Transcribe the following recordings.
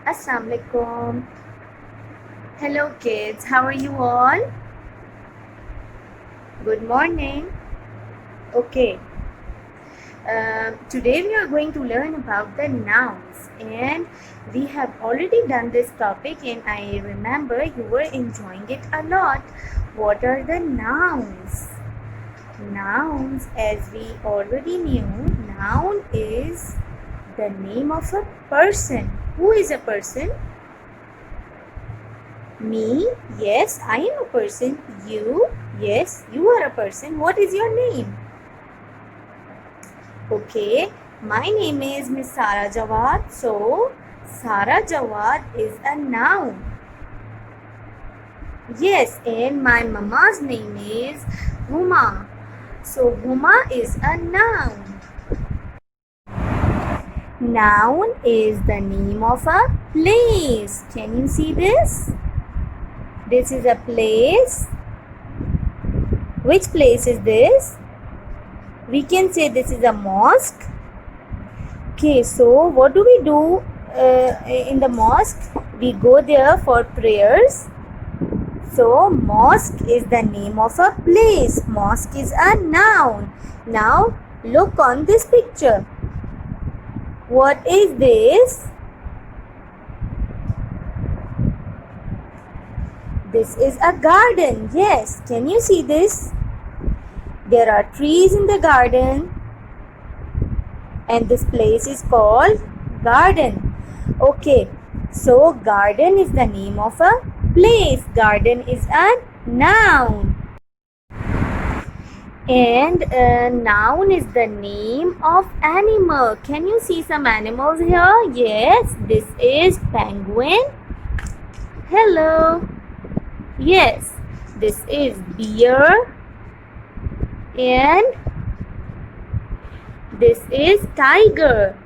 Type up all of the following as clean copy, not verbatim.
Assalamu alaikum. Hello kids, how are you all? Good morning. Okay. Today we are going to learn about the nouns, and we have already done this topic and I remember you were enjoying it a lot. What are the nouns? Nouns, as we already knew, noun is the name of a person. Who is a person? Me? Yes, I am a person. You? Yes, you are a person. What is your name? Okay, my name is Miss Sara Jawad. So, Sara Jawad is a noun. Yes, and my mama's name is Huma. So, Huma is a noun. Noun is the name of a place. Can you see this? This is a place. Which place is this? We can say this is a mosque. Okay, so what do we do in the mosque? We go there for prayers. So, mosque is the name of a place. Mosque is a noun. Now, look on this picture. What is this? This is a garden. Yes, can you see this? There are trees in the garden, and this place is called garden. Okay, so garden is the name of a place. Garden is a noun. And noun is the name of animal. Can you see some animals here? Yes, this is penguin. Hello. Yes, this is bear. And this is tiger.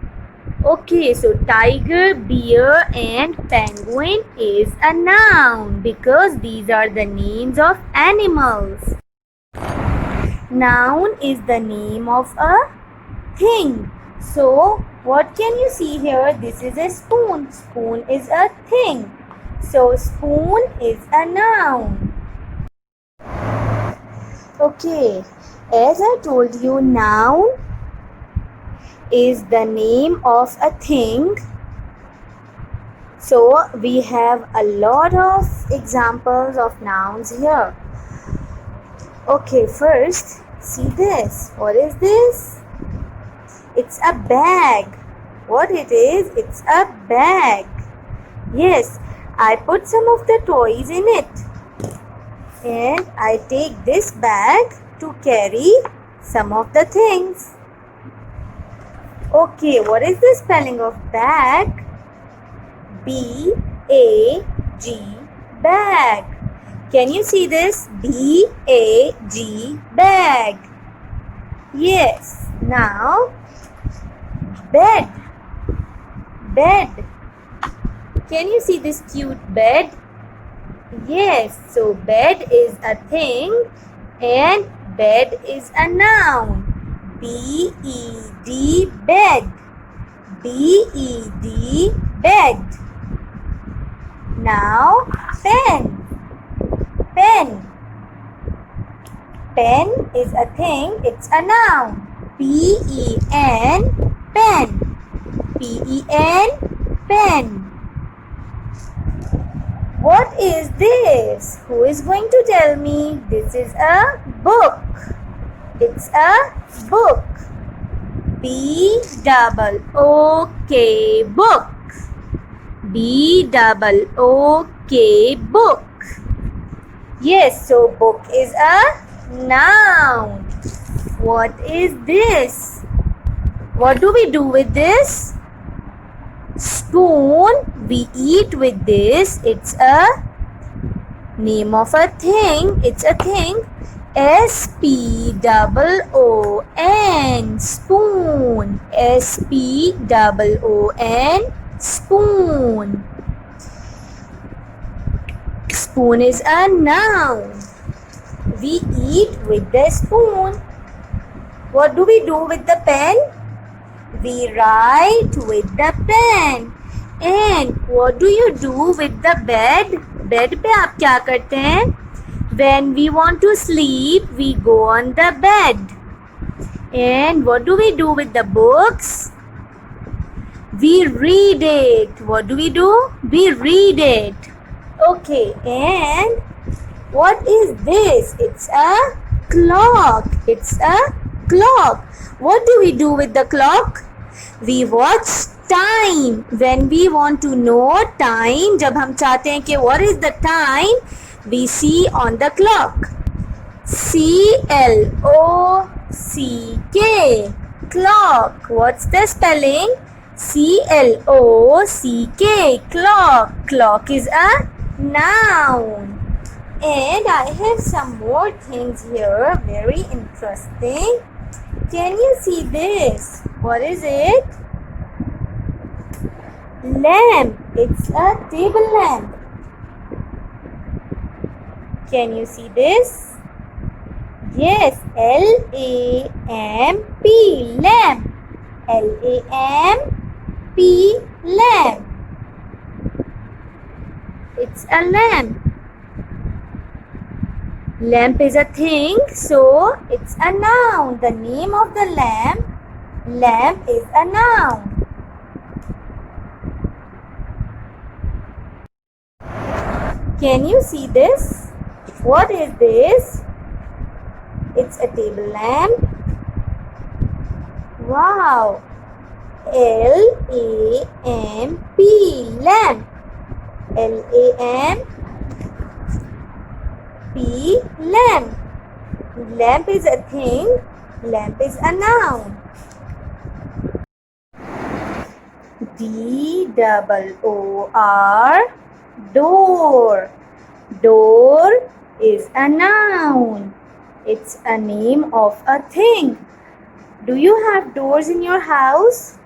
Okay, so tiger, bear and penguin is a noun because these are the names of animals. Noun is the name of a thing. So, what can you see here? This is a spoon. Spoon is a thing. So, spoon is a noun. Okay, as I told you, noun is the name of a thing. So, we have a lot of examples of nouns here. Okay, first, see this. What is this? It's a bag. What it is? It's a bag. Yes, I put some of the toys in it. And I take this bag to carry some of the things. Okay, what is the spelling of bag? B-A-G, bag. Can you see this? B-A-G, bag. Yes, now bed. Bed. Can you see this cute bed? Yes, so bed is a thing and bed is a noun. B-E-D, bed. B-E-D, bed. Now, pen. Pen. Pen is a thing, it's a noun. P-E-N, pen. P-E-N, pen. What is this? Who is going to tell me? This is a book. It's a book. B-double-O-K, book. B-double-O-K, book. Yes, so book is a noun. What is this? What do we do with this? Spoon. We eat with this. It's a name of a thing. It's a thing. S-P-O-O-N, spoon. S-P-O-O-N, spoon. Spoon is a noun. We eat with the spoon. What do we do with the pen? We write with the pen. And what do you do with the bed? Bed पे आप क्या करते हैं? When we want to sleep, we go on the bed. And what do we do with the books? We read it. What do? We read it. Okay, and what is this? It's a clock. It's a clock. What do we do with the clock? We watch time. When we want to know time, जब हम चाहते हैं कि what is the time, we see on the clock. C-L-O-C-K, clock. What's the spelling? C-L-O-C-K, clock. Clock is a noun. And I have some more things here, very interesting. Can you see this? What is it? Lamp. It's a table lamp. Can you see this? Yes, L-A-M-P, lamp. L-A-M-P, lamp. It's a lamp. Lamp is a thing, so it's a noun. The name of the lamp is a noun. Can you see this? What is this? It's a table lamp. Wow. L-A-M-P, lamp. L-A-M-P, lamp. Lamp is a thing. Lamp is a noun. D-O-O-R, door. Door is a noun. It's a name of a thing. Do you have doors in your house?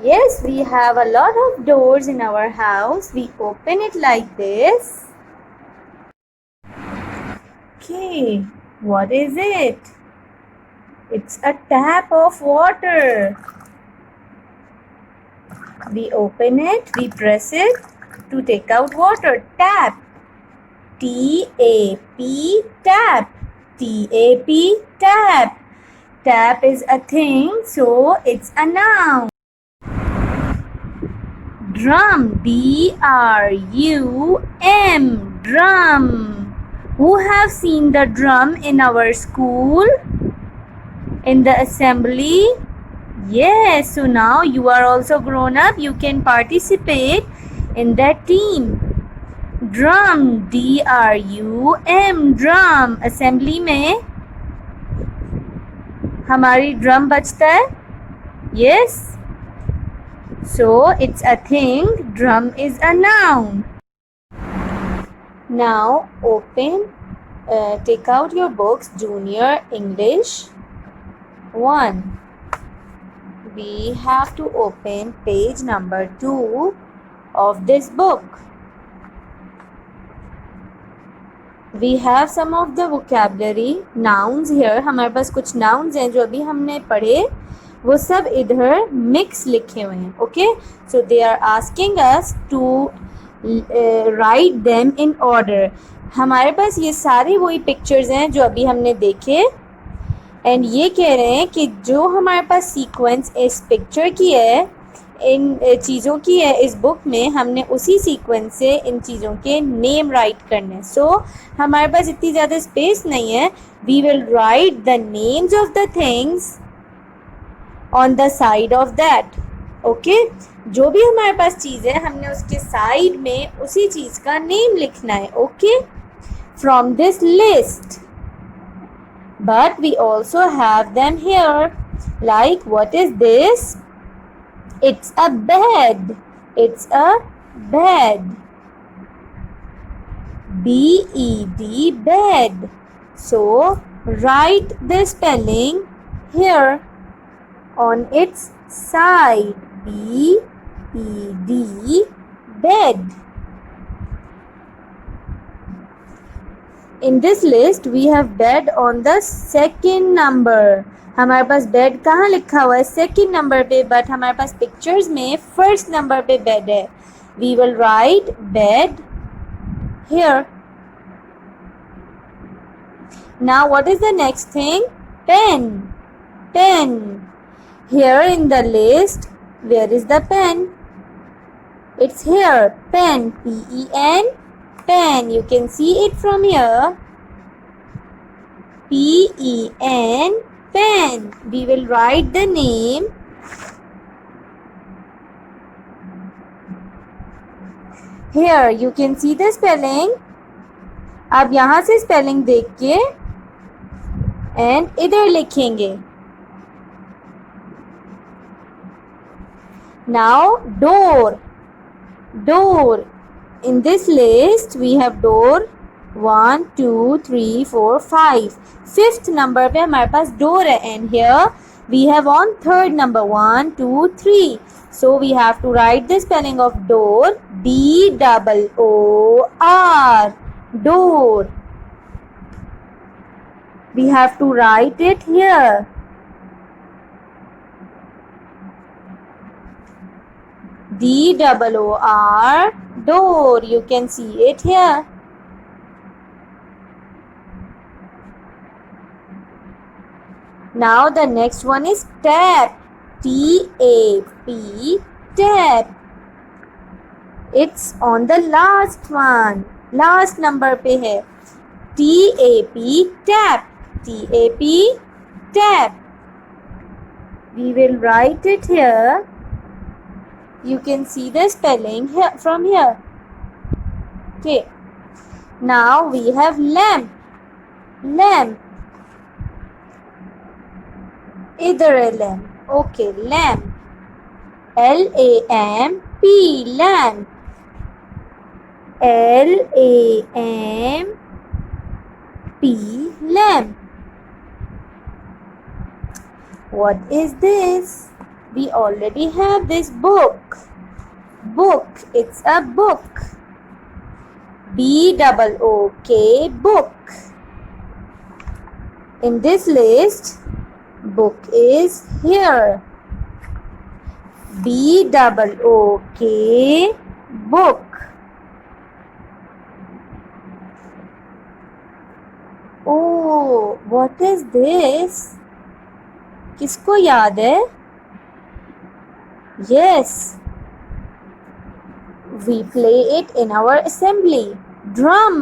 Yes, we have a lot of doors in our house. We open it like this. Okay, what is it? It's a tap of water. We open it, we press it to take out water. Tap. T-A-P, tap. T-A-P, tap. Tap is a thing, so it's a noun. Drum. D-R-U-M, drum. Who have seen the drum in our school? In the assembly? Yes, so now you are also grown up. You can participate in that team. Drum. D-R-U-M, drum. Assembly में हमारी drum बजता है. Yes. So it's a thing. Drum is a noun. Now open, take out your books. Junior English 1. We have to open page number 2 of this book. We have some of the vocabulary nouns here. हमारे पास कुछ nouns हैं जो अभी हमने पढ़े, वो सब इधर mix लिखे हुए हैं. Okay, so they are asking us to write them in order. हमारे पास ये सारे वही pictures हैं जो अभी हमने देखे, and ये कह रहे हैं कि जो हमारे पास sequence इस picture की है, इन चीज़ों की है इस बुक में, हमने उसी सीक्वेंस से इन चीज़ों के नेम राइट करने. सो हमारे पास इतनी ज़्यादा स्पेस नहीं है. We will write the names of the things on the side of that. Okay, जो भी हमारे पास चीज़ है हमने उसके साइड में उसी चीज़ का नेम लिखना है. Okay, from this list. But we also have them here. Like what is this? It's a bed. It's a bed. B-E-D, bed. So write the spelling here on its side. B-E-D, bed. In this list we have bed on the second number. हमारे पास bed कहाँ लिखा हुआ है? Second number पे, but हमारे पास pictures में first number पे बेड है. We will write bed here. Now what is the next thing? Pen. Pen. Here in the list, where is the pen? It's here. Pen. P-E-N. Pen. You can see it from here. P-E-N. Pen. We will write the name. Here you can see the spelling. अब यहाँ से spelling देख के and इधर लिखेंगे. Now door. Door. In this list we have door 1 2 3 4 5. Fifth number पे हमारे पास डोर है and here we have on third number 1 2 3. So we have to write the spelling of door. D-double-O-R. Door. We have to write it here. D-double-O-R. Door. You can see it here. Now the next one is tap. T-A-P. Tap. It's on the last one. Last number पे है. T-A-P. Tap. T-A-P. Tap. We will write it here. You can see the spelling here from here. Okay. Now we have lamp. Lamp. इधर है lamp. Okay, lamp. L-A-M-P. Lamp. L-A-M-P. Lamp. What is this? We already have this book. Book. It's a book. B-double-O-K. Book. In this list, book is here. B-double-O-K. Book. Oh, what is this? किसको याद है? Yes, we play it in our assembly. Drum.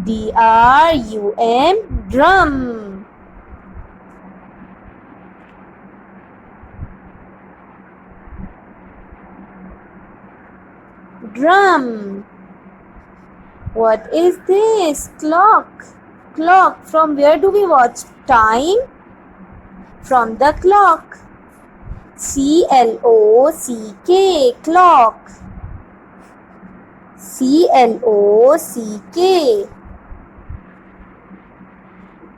D-R-U-M. Drum. Drum. What is this? Clock. Clock. From where do we watch time? From the clock. C-L-O-C-K. Clock. C-L-O-C-K.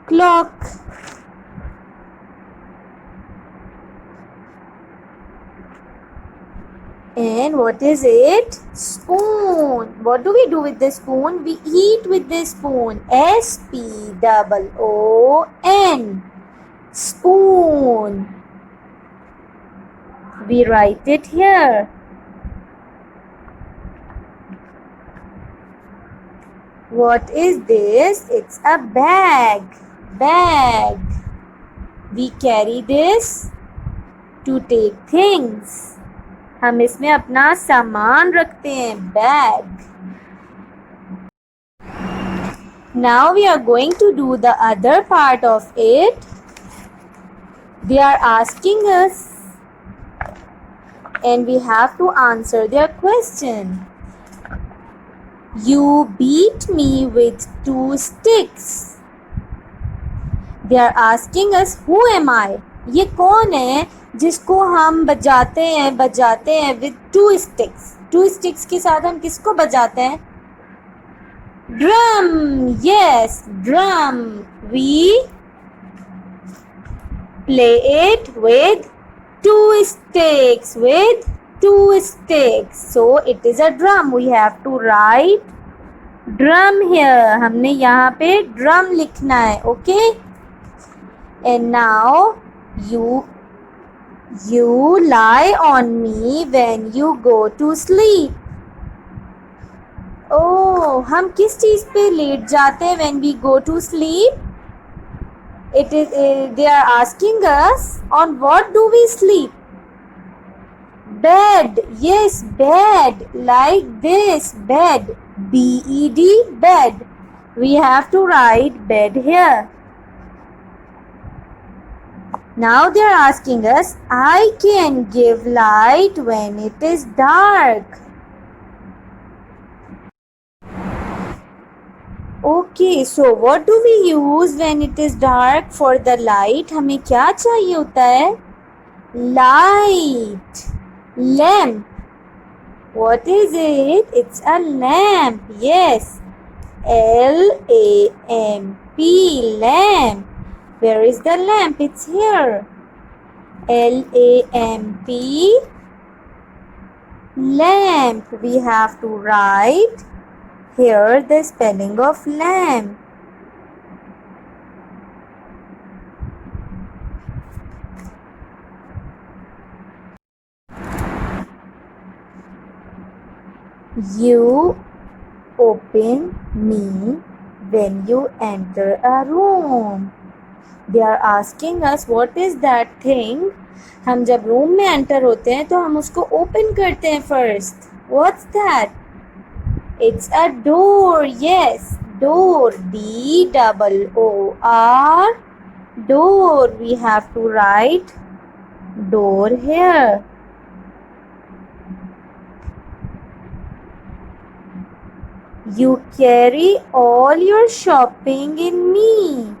Clock. And what is it? Spoon. What do we do with the spoon? We eat with the spoon. S-P-O-O-N. Spoon. We write it here. What is this? It's a bag. Bag. We carry this to take things. हम इसमें अपना सामान रखते हैं. Bag. Now we are going to do the other part of it. They are asking us and we have to answer their question. You beat me with 2 sticks. They are asking us, who am I? ये कौन है जिसको हम बजाते हैं with 2 sticks. 2 sticks के साथ हम किसको बजाते हैं? Drum. Yes, drum. We play it with 2 sticks. With 2 sticks. So it is a drum. We have to write drum here. हमने यहाँ पे drum लिखना है. Okay. And now you lie on me when you go to sleep. Oh, हम किस चीज पे late जाते हैं when we go to sleep? It is they are asking us on what do we sleep? Bed. Yes, bed. Like this, bed. B-E-D, bed. We have to write bed here. Now they are asking us, I can give light when it is dark. Okay, so what do we use when it is dark for the light? हमें क्या चाहिए होता है? Light. Lamp. What is it? It's a lamp. Yes. L-A-M-P. Lamp. Where is the lamp? It's here. L-A-M-P. Lamp. We have to write here the spelling of lamp. You open me when you enter a room. They are asking us what is that thing. हम जब room में enter होते हैं तो हम उसको open करते हैं first. What's that? It's a door. Yes, door. D-O-O-R. Door. We have to write door here. You carry all your shopping in me.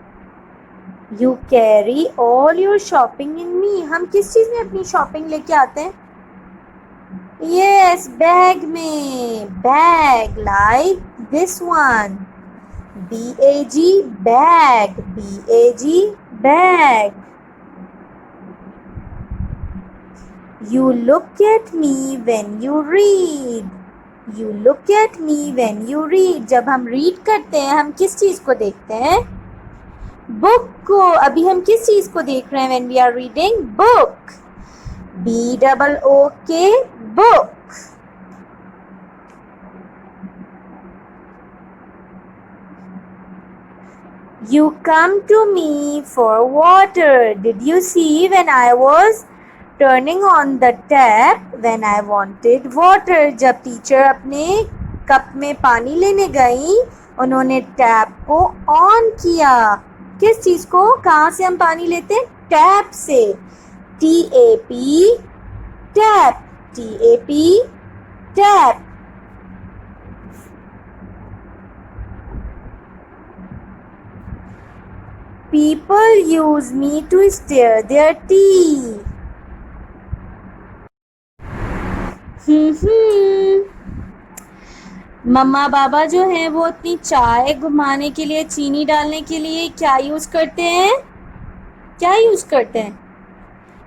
You carry all your shopping in me. हम किस चीज में अपनी shopping लेके आते हैं? Yes, bag में. Bag like this one. B-A-G, bag. B-A-G, bag. You look at me when you read. You look at me when you read. जब हम रीड करते हैं हम किस चीज को देखते हैं? बुक को. अभी हम किस चीज को देख रहे हैं when we are reading? Book. B-O-O-K, book. You come to me for water. Did you see when I was turning on the tap when I wanted water? जब टीचर अपने कप में पानी लेने गई उन्होंने टैप को ऑन किया. किस चीज को? कहाँ से हम पानी लेते हैं? टैप से. T-A-P, tap. T-A-P, tap. People use me to stir their tea. मम्मा बाबा जो हैं वो अपनी चाय घुमाने के लिए चीनी डालने के लिए क्या यूज करते हैं? क्या यूज करते हैं?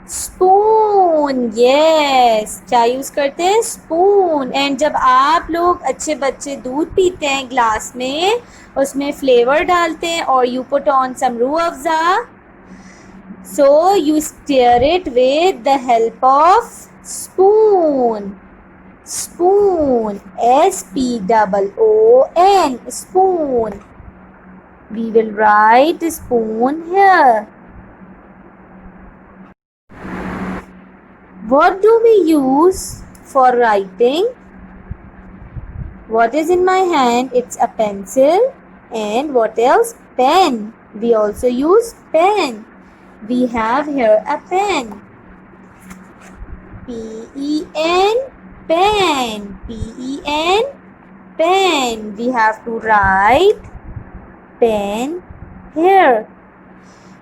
स्पून. यस, क्या यूज करते हैं? स्पून. एंड जब आप लोग अच्छे बच्चे दूध पीते हैं ग्लास में उसमें फ्लेवर डालते हैं और you put on some Rooh Afza, so you stir it with the help of spoon. Spoon. S-P-O-O-N. Spoon. We will write spoon here. What do we use for writing? What is in my hand? It's a pencil. And what else? Pen. We also use pen. We have here a pen. P-E-N. Pen. P-E-N. Pen. We have to write pen here.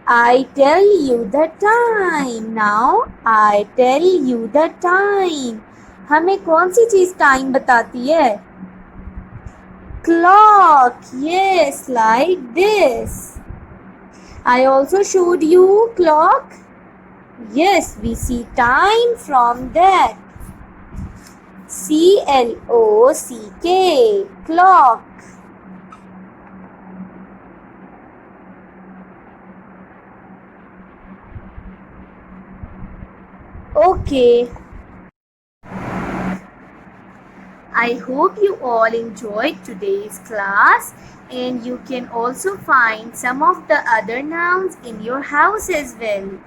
I tell you the time. Now I tell you the time. हमें कौन सी चीज time बताती है? Clock. Yes, like this. I also showed you clock. Yes, we see time from that. C-L-O-C-K. Clock. Okay. I hope you all enjoyed today's class, and you can also find some of the other nouns in your house as well.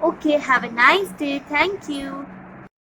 Okay, have a nice day. Thank you.